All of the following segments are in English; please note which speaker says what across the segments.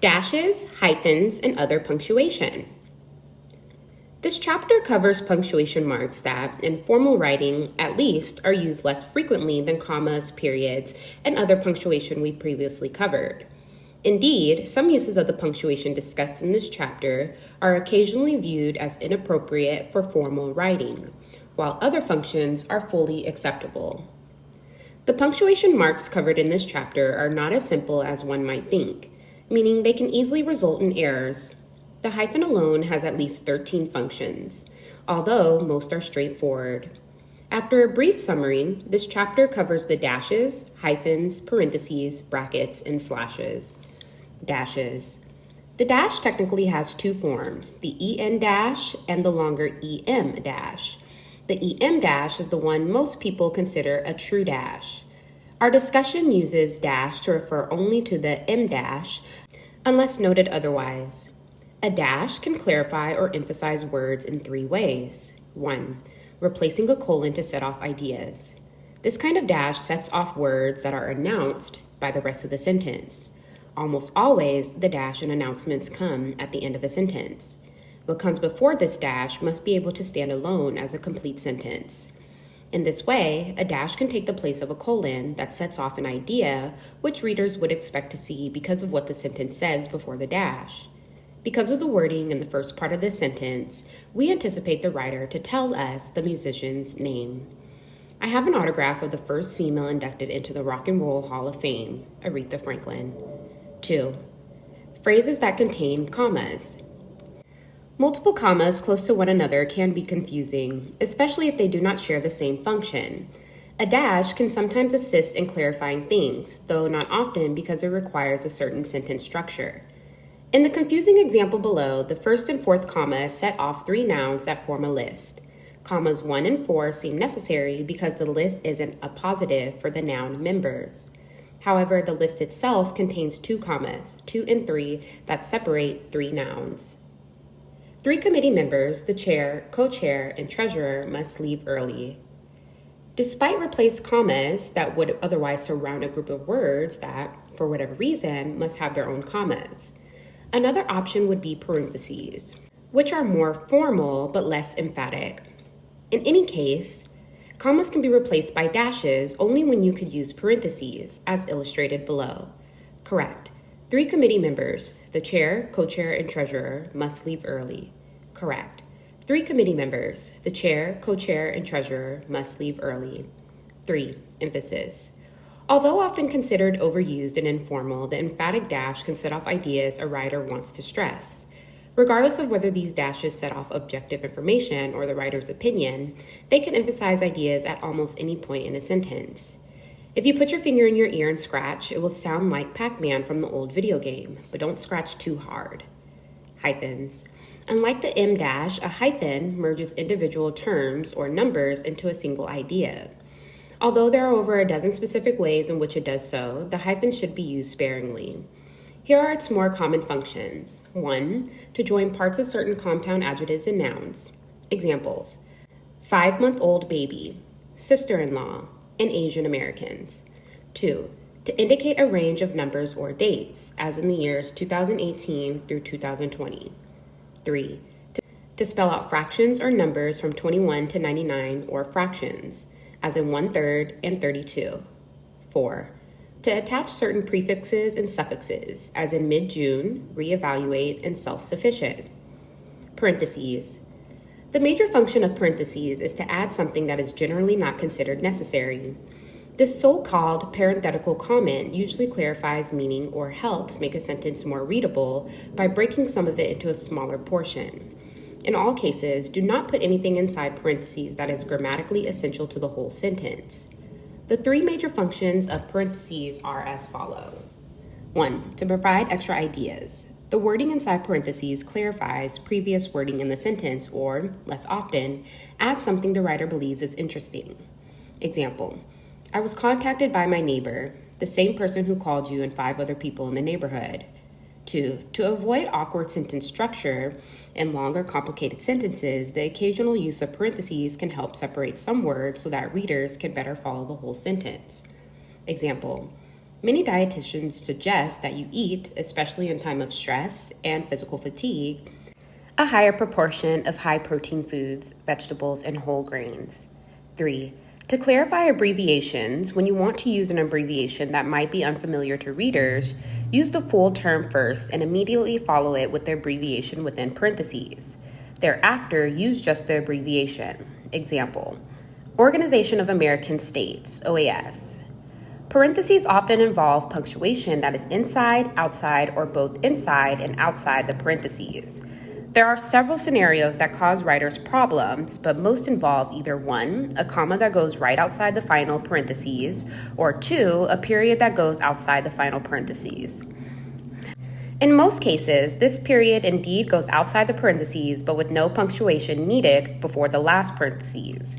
Speaker 1: Dashes, hyphens, and other punctuation. This chapter covers punctuation marks that, in formal writing at least, are used less frequently than commas, periods, and other punctuation we previously covered. Indeed, some uses of the punctuation discussed in this chapter are occasionally viewed as inappropriate for formal writing, while other functions are fully acceptable. The punctuation marks covered in this chapter are not as simple as one might think, meaning they can easily result in errors. The hyphen alone has at least 13 functions, although most are straightforward. After a brief summary, this chapter covers the dashes, hyphens, parentheses, brackets, and slashes. Dashes. The dash technically has two forms, the en dash and the longer em dash. The em dash is the one most people consider a true dash. Our discussion uses dash to refer only to the em dash unless noted otherwise. A dash can clarify or emphasize words in three ways. 1. Replacing a colon to set off ideas. This kind of dash sets off words that are announced by the rest of the sentence. Almost always, the dash and announcements come at the end of a sentence. What comes before this dash must be able to stand alone as a complete sentence. In this way, a dash can take the place of a colon that sets off an idea which readers would expect to see because of what the sentence says before the dash. Because of the wording in the first part of this sentence, we anticipate the writer to tell us the musician's name. I have an autograph of the first female inducted into the Rock and Roll Hall of Fame, Aretha Franklin. 2. Phrases that contain commas. Multiple commas close to one another can be confusing, especially if they do not share the same function. A dash can sometimes assist in clarifying things, though not often because it requires a certain sentence structure. In the confusing example below, the first and fourth comma set off three nouns that form a list. Commas 1 and 4 seem necessary because the list isn't a positive for the noun members. However, the list itself contains two commas, 2 and 3, that separate three nouns. 3 committee members, the chair, co-chair, and treasurer, must leave early. Despite replaced commas that would otherwise surround a group of words that, for whatever reason, must have their own commas. Another option would be parentheses, which are more formal but less emphatic. In any case, commas can be replaced by dashes only when you could use parentheses, as illustrated below. Correct. 3 committee members, the chair, co-chair, and treasurer, must leave early. Correct. 3 committee members, the chair, co-chair, and treasurer, must leave early. 3. Emphasis. Although often considered overused and informal, the emphatic dash can set off ideas a writer wants to stress. Regardless of whether these dashes set off objective information or the writer's opinion, they can emphasize ideas at almost any point in a sentence. If you put your finger in your ear and scratch, it will sound like Pac-Man from the old video game, but don't scratch too hard. Hyphens. Unlike the em dash, a hyphen merges individual terms or numbers into a single idea. Although there are over a dozen specific ways in which it does so, the hyphen should be used sparingly. Here are its more common functions. 1. To join parts of certain compound adjectives and nouns. Examples: 5-month-old baby, sister-in-law, and Asian Americans. 2. To indicate a range of numbers or dates, as in the years 2018 through 2020. 3. To spell out fractions or numbers from 21 to 99 or fractions, as in 1/3 and 32. 4. To attach certain prefixes and suffixes, as in mid-June, reevaluate, and self-sufficient. Parentheses. The major function of parentheses is to add something that is generally not considered necessary. This so-called parenthetical comment usually clarifies meaning or helps make a sentence more readable by breaking some of it into a smaller portion. In all cases, do not put anything inside parentheses that is grammatically essential to the whole sentence. The 3 major functions of parentheses are as follows. 1. To provide extra ideas. The wording inside parentheses clarifies previous wording in the sentence or, less often, adds something the writer believes is interesting. Example: I was contacted by my neighbor, the same person who called you and 5 other people in the neighborhood. 2. To avoid awkward sentence structure and longer, complicated sentences, the occasional use of parentheses can help separate some words so that readers can better follow the whole sentence. Example: Many dietitians suggest that you eat, especially in time of stress and physical fatigue, a higher proportion of high-protein foods, vegetables, and whole grains. 3. To clarify abbreviations, when you want to use an abbreviation that might be unfamiliar to readers, use the full term first and immediately follow it with the abbreviation within parentheses. Thereafter, use just the abbreviation. Example: Organization of American States, OAS. Parentheses often involve punctuation that is inside, outside, or both inside and outside the parentheses. There are several scenarios that cause writers problems, but most involve either 1, a comma that goes right outside the final parentheses, or 2, a period that goes outside the final parentheses. In most cases, this period indeed goes outside the parentheses, but with no punctuation needed before the last parentheses.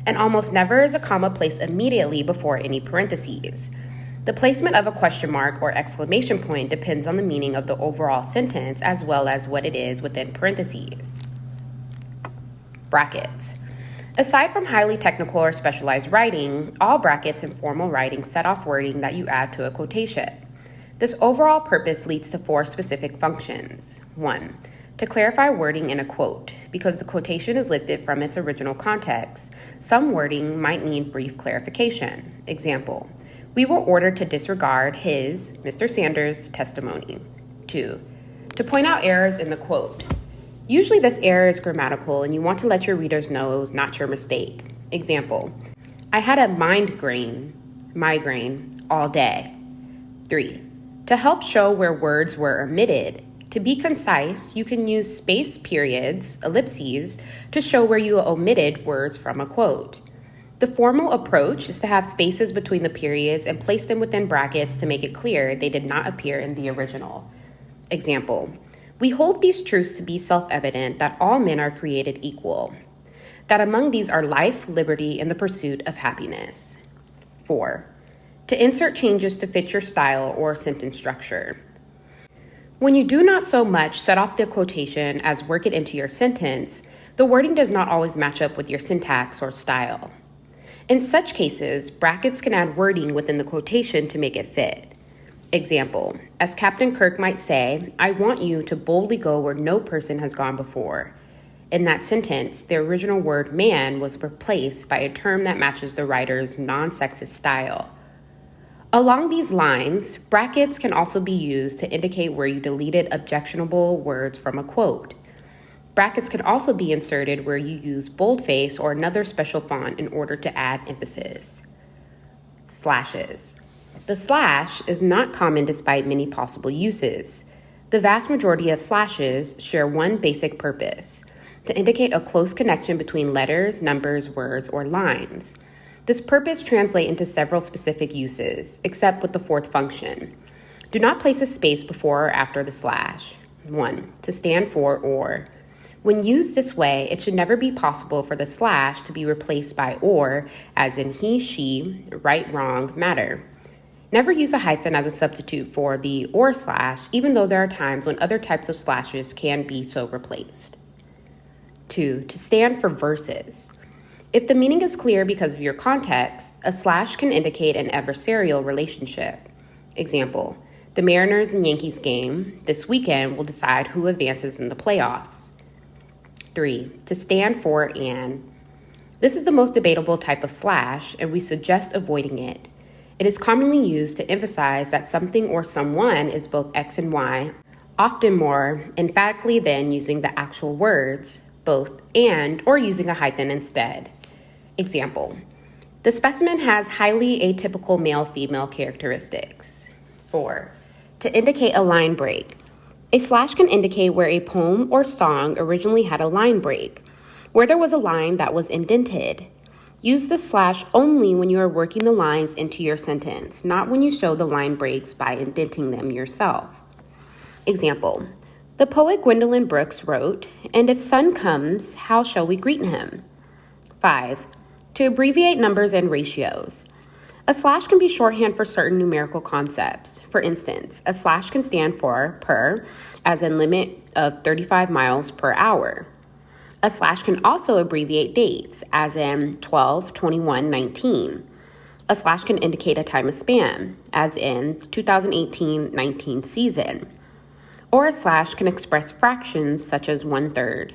Speaker 1: And almost never is a comma placed immediately before any parentheses. The placement of a question mark or exclamation point depends on the meaning of the overall sentence as well as what it is within parentheses. Brackets. Aside from highly technical or specialized writing, all brackets in formal writing set off wording that you add to a quotation. This overall purpose leads to 4 specific functions. 1. To clarify wording in a quote. Because the quotation is lifted from its original context, some wording might need brief clarification. Example: We were ordered to disregard his, Mr. Sanders' testimony. 2. To point out errors in the quote. Usually this error is grammatical and you want to let your readers know it was not your mistake. Example: I had a migraine all day. 3. To help show where words were omitted. To be concise, you can use space periods, ellipses, to show where you omitted words from a quote. The formal approach is to have spaces between the periods and place them within brackets to make it clear they did not appear in the original. Example: We hold these truths to be self-evident that all men are created equal, that among these are life, liberty, and the pursuit of happiness. 4. To insert changes to fit your style or sentence structure. When you do not so much set off the quotation as work it into your sentence, the wording does not always match up with your syntax or style. In such cases, brackets can add wording within the quotation to make it fit. Example: As Captain Kirk might say, I want you to boldly go where no person has gone before. In that sentence, the original word man was replaced by a term that matches the writer's non-sexist style. Along these lines, brackets can also be used to indicate where you deleted objectionable words from a quote. Brackets can also be inserted where you use boldface or another special font in order to add emphasis. Slashes. The slash is not common despite many possible uses. The vast majority of slashes share one basic purpose: to indicate a close connection between letters, numbers, words, or lines. This purpose translates into several specific uses, except with the 4th function. Do not place a space before or after the slash. 1. To stand for or. When used this way, it should never be possible for the slash to be replaced by or, as in he, she, right, wrong, matter. Never use a hyphen as a substitute for the or slash, even though there are times when other types of slashes can be so replaced. 2. To stand for verses. If the meaning is clear because of your context, a slash can indicate an adversarial relationship. Example: The Mariners and Yankees game this weekend will decide who advances in the playoffs. 3. To stand for and. This is the most debatable type of slash, and we suggest avoiding it. It is commonly used to emphasize that something or someone is both X and Y, often more emphatically than using the actual words, both and, or using a hyphen instead. Example: The specimen has highly atypical male-female characteristics. 4. To indicate a line break. A slash can indicate where a poem or song originally had a line break, where there was a line that was indented. Use the slash only when you are working the lines into your sentence, not when you show the line breaks by indenting them yourself. Example: The poet Gwendolyn Brooks wrote, "And if sun comes, how shall we greet him?" 5. To abbreviate numbers and ratios. A slash can be shorthand for certain numerical concepts. For instance, a slash can stand for per, as in limit of 35 miles per hour. A slash can also abbreviate dates, as in 12/21/19. A slash can indicate a time of span, as in 2018-19 season. Or a slash can express fractions such as 1/3.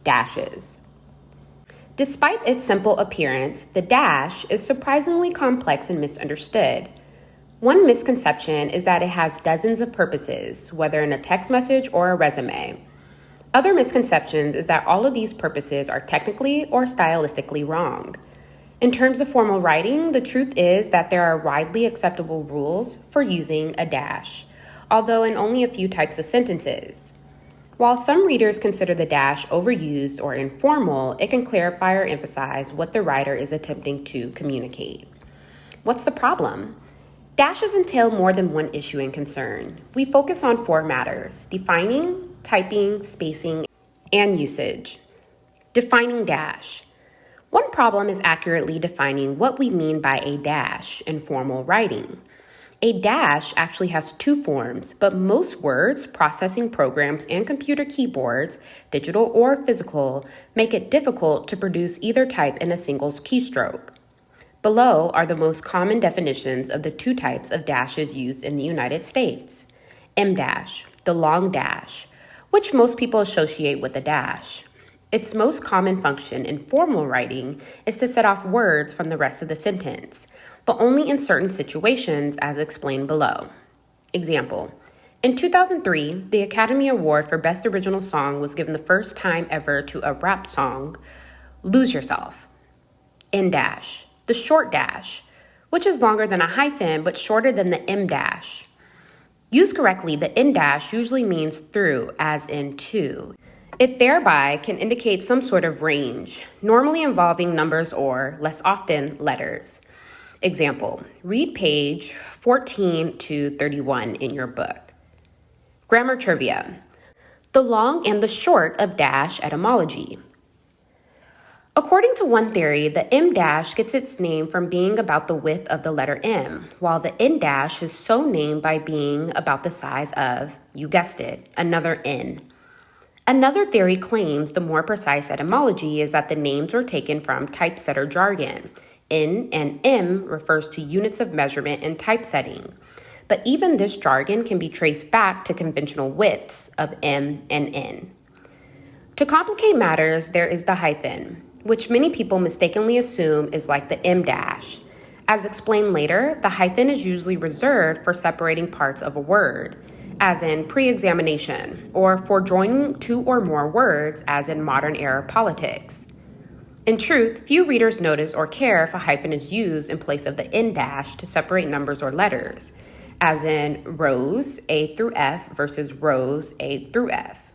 Speaker 1: Dashes. Despite its simple appearance, the dash is surprisingly complex and misunderstood. One misconception is that it has dozens of purposes, whether in a text message or a resume. Other misconceptions is that all of these purposes are technically or stylistically wrong. In terms of formal writing, the truth is that there are widely acceptable rules for using a dash, although in only a few types of sentences. While some readers consider the dash overused or informal, it can clarify or emphasize what the writer is attempting to communicate. What's the problem? Dashes entail more than one issue and concern. We focus on 4 matters: defining, typing, spacing, and usage. Defining dash. One problem is accurately defining what we mean by a dash in formal writing. A dash actually has 2 forms, but most words, processing programs, and computer keyboards, digital or physical, make it difficult to produce either type in a single keystroke. Below are the most common definitions of the 2 types of dashes used in the United States. M dash, the long dash, which most people associate with a dash. Its most common function in formal writing is to set off words from the rest of the sentence, but only in certain situations as explained below. Example, in 2003, the Academy Award for Best Original Song was given the first time ever to a rap song, Lose Yourself. N dash, the short dash, which is longer than a hyphen but shorter than the M dash. Used correctly, the N dash usually means through, as in to. It thereby can indicate some sort of range, normally involving numbers or, less often, letters. Example, read page 14 to 31 in your book. Grammar trivia. The long and the short of dash etymology. According to one theory, the M dash gets its name from being about the width of the letter M, while the N dash is so named by being about the size of, you guessed it, another N. Another theory claims the more precise etymology is that the names were taken from typesetter jargon. N and M refers to units of measurement in typesetting, but even this jargon can be traced back to conventional widths of M and N. To complicate matters, there is the hyphen, which many people mistakenly assume is like the M dash. As explained later, the hyphen is usually reserved for separating parts of a word, as in pre-examination, or for joining 2 or more words, as in modern-era politics. In truth, few readers notice or care if a hyphen is used in place of the N dash to separate numbers or letters, as in rows A through F versus rows A through F.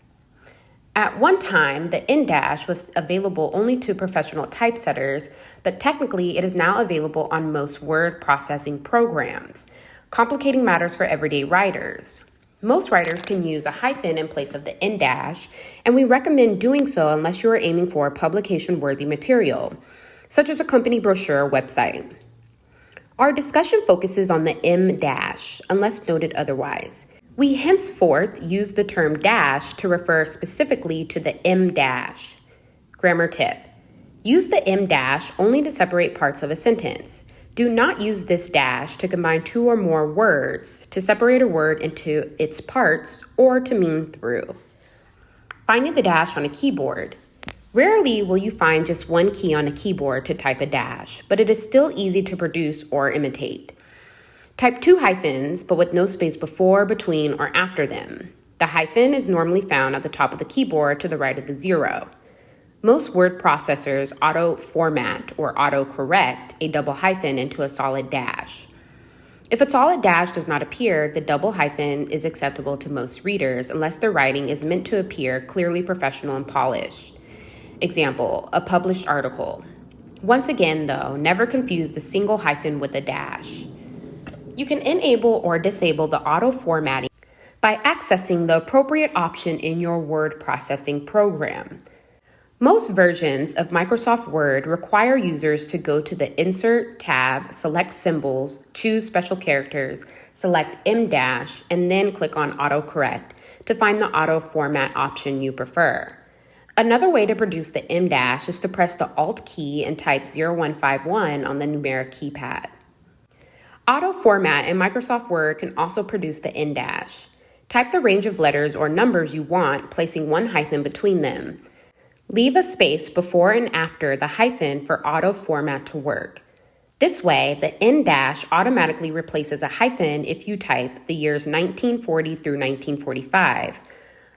Speaker 1: At one time, the N dash was available only to professional typesetters, but technically it is now available on most word processing programs, complicating matters for everyday writers. Most writers can use a hyphen in place of the N dash, and we recommend doing so unless you are aiming for publication-worthy material, such as a company brochure or website. Our discussion focuses on the M dash, unless noted otherwise. We henceforth use the term dash to refer specifically to the M dash. Grammar tip. Use the M dash only to separate parts of a sentence. Do not use this dash to combine 2 or more words, to separate a word into its parts, or to mean through. Finding the dash on a keyboard. Rarely will you find just one key on a keyboard to type a dash, but it is still easy to produce or imitate. Type 2 hyphens, but with no space before, between, or after them. The hyphen is normally found at the top of the keyboard to the right of the 0. Most word processors auto-format or auto-correct a double hyphen into a solid dash. If a solid dash does not appear, the double hyphen is acceptable to most readers unless their writing is meant to appear clearly professional and polished. Example, a published article. Once again, though, never confuse the single hyphen with a dash. You can enable or disable the auto-formatting by accessing the appropriate option in your word processing program. Most versions of Microsoft Word require users to go to the Insert tab, select Symbols, choose Special Characters, select M-, and then click on Autocorrect to find the auto-format option you prefer. Another way to produce the M dash is to press the Alt key and type 0151 on the numeric keypad. Auto format in Microsoft Word can also produce the N dash. Type the range of letters or numbers you want, placing one hyphen between them. Leave a space before and after the hyphen for auto format to work. This way, the N dash automatically replaces a hyphen if you type the years 1940 through 1945,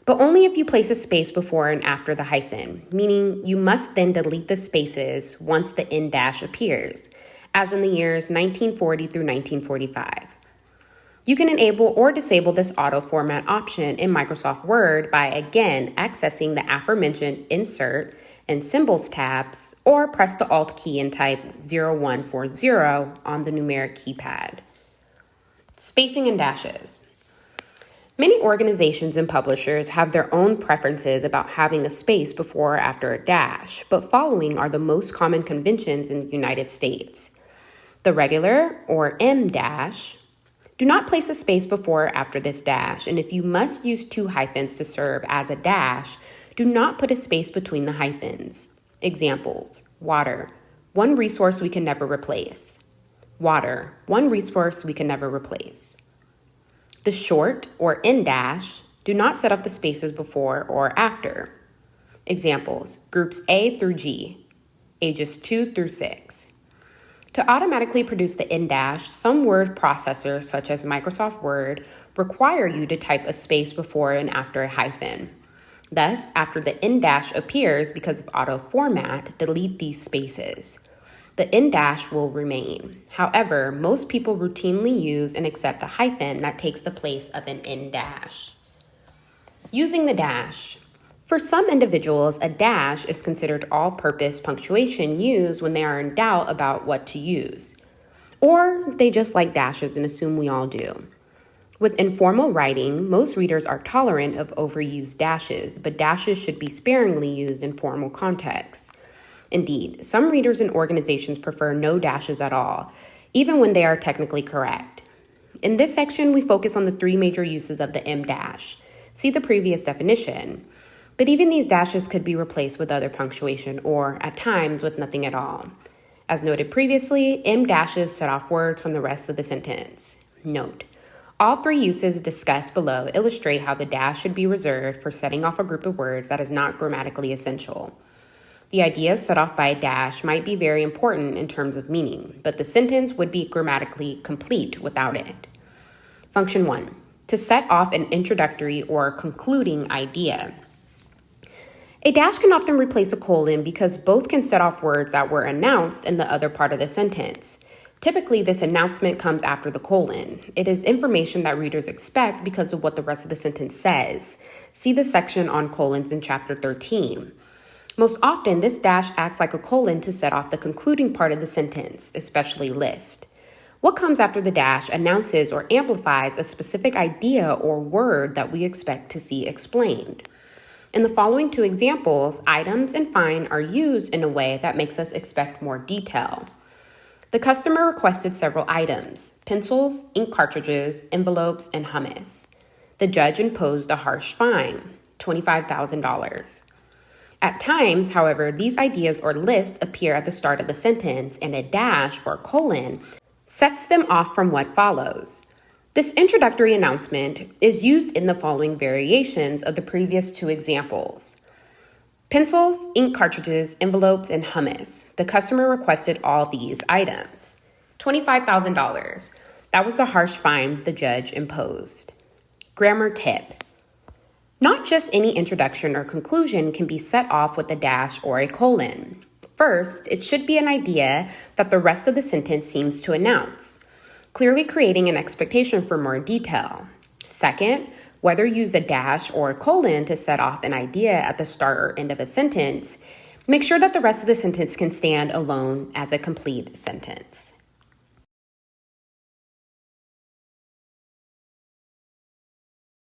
Speaker 1: but only if you place a space before and after the hyphen, meaning you must then delete the spaces once the N dash appears, as in the years 1940 through 1945. You can enable or disable this auto format option in Microsoft Word by again accessing the aforementioned Insert and Symbols tabs, or press the Alt key and type 0140 on the numeric keypad. Spacing and dashes. Many organizations and publishers have their own preferences about having a space before or after a dash, but following are the most common conventions in the United States. The regular, or M dash. Do not place a space before or after this dash, and if you must use two hyphens to serve as a dash, do not put a space between the hyphens. Examples: water, one resource we can never replace. Water, one resource we can never replace. The short, or N dash, do not set up the spaces before or after. Examples: groups A through G, ages 2 through 6. To automatically produce the N dash, some word processors such as Microsoft Word require you to type a space before and after a hyphen. Thus, after the N dash appears because of auto format, delete these spaces. The N dash will remain. However, most people routinely use and accept a hyphen that takes the place of an N dash. Using the dash. For some individuals, a dash is considered all-purpose punctuation used when they are in doubt about what to use. Or they just like dashes and assume we all do. With informal writing, most readers are tolerant of overused dashes, but dashes should be sparingly used in formal contexts. Indeed, some readers and organizations prefer no dashes at all, even when they are technically correct. In this section, we focus on the three major uses of the M dash. See the previous definition. But even these dashes could be replaced with other punctuation or, at times, with nothing at all. As noted previously, M dashes set off words from the rest of the sentence. Note: all three uses discussed below illustrate how the dash should be reserved for setting off a group of words that is not grammatically essential. The ideas set off by a dash might be very important in terms of meaning, but the sentence would be grammatically complete without it. Function 1. To set off an introductory or concluding idea. A dash can often replace a colon because both can set off words that were announced in the other part of the sentence. Typically, this announcement comes after the colon. It is information that readers expect because of what the rest of the sentence says. See the section on colons in Chapter 13. Most often, this dash acts like a colon to set off the concluding part of the sentence, especially list. What comes after the dash announces or amplifies a specific idea or word that we expect to see explained. In the following two examples, items and fine are used in a way that makes us expect more detail. The customer requested several items: pencils, ink cartridges, envelopes, and hummus. The judge imposed a harsh fine, $25,000. At times, however, these ideas or lists appear at the start of the sentence, and a dash or colon sets them off from what follows. This introductory announcement is used in the following variations of the previous two examples. Pencils, ink cartridges, envelopes, and hummus. The customer requested all these items. $25,000. That was the harsh fine the judge imposed. Grammar tip. Not just any introduction or conclusion can be set off with a dash or a colon. First, it should be an idea that the rest of the sentence seems to announce, clearly creating an expectation for more detail. Second, whether use a dash or a colon to set off an idea at the start or end of a sentence, make sure that the rest of the sentence can stand alone as a complete sentence.